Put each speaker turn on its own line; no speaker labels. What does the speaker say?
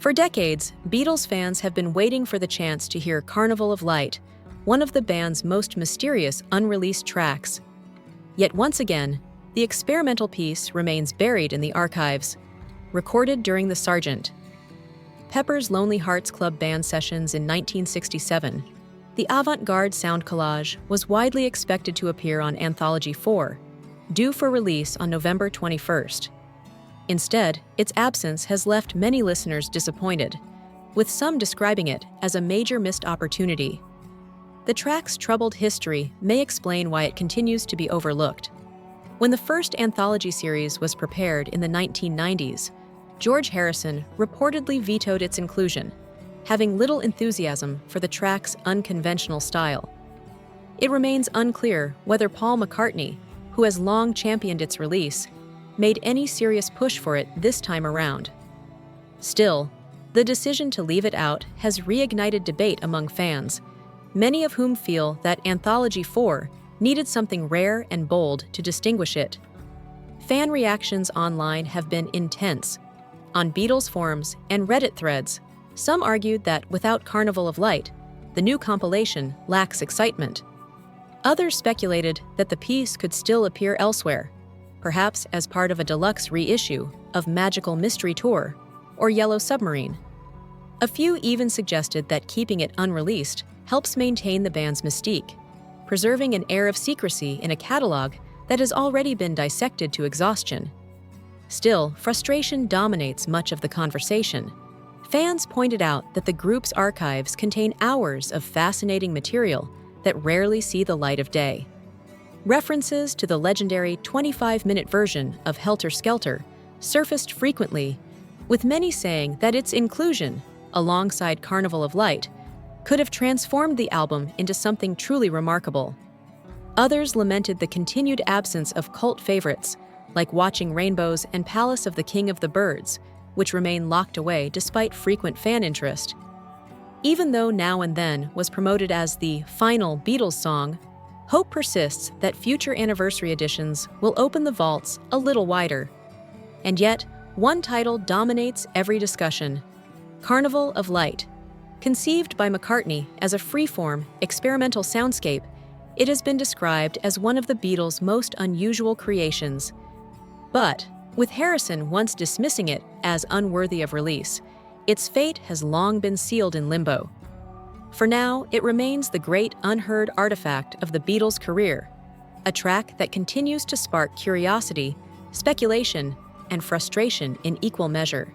For decades, Beatles fans have been waiting for the chance to hear Carnival of Light, one of the band's most mysterious unreleased tracks. Yet once again, the experimental piece remains buried in the archives, recorded during the Sgt. Pepper's Lonely Hearts Club Band sessions in 1967. The avant-garde sound collage was widely expected to appear on Anthology 4, due for release on November 21st. Instead, its absence has left many listeners disappointed, with some describing it as a major missed opportunity. The track's troubled history may explain why it continues to be overlooked. When the first anthology series was prepared in the 1990s, George Harrison reportedly vetoed its inclusion, having little enthusiasm for the track's unconventional style. It remains unclear whether Paul McCartney, who has long championed its release, made any serious push for it this time around. Still, the decision to leave it out has reignited debate among fans, many of whom feel that Anthology 4 needed something rare and bold to distinguish it. Fan reactions online have been intense. On Beatles forums and Reddit threads, some argued that without Carnival of Light, the new compilation lacks excitement. Others speculated that the piece could still appear elsewhere, perhaps as part of a deluxe reissue of Magical Mystery Tour or Yellow Submarine. A few even suggested that keeping it unreleased helps maintain the band's mystique, preserving an air of secrecy in a catalog that has already been dissected to exhaustion. Still, frustration dominates much of the conversation. Fans pointed out that the group's archives contain hours of fascinating material that rarely see the light of day. References to the legendary 25-minute version of Helter Skelter surfaced frequently, with many saying that its inclusion, alongside Carnival of Light, could have transformed the album into something truly remarkable. Others lamented the continued absence of cult favorites, like Watching Rainbows and Palace of the King of the Birds, which remain locked away despite frequent fan interest. Even though Now and Then was promoted as the final Beatles song, hope persists that future anniversary editions will open the vaults a little wider. And yet, one title dominates every discussion: Carnival of Light. Conceived by McCartney as a free-form, experimental soundscape, it has been described as one of the Beatles' most unusual creations. But, with Harrison once dismissing it as unworthy of release, its fate has long been sealed in limbo. For now, it remains the great unheard artifact of the Beatles' career, a track that continues to spark curiosity, speculation, and frustration in equal measure.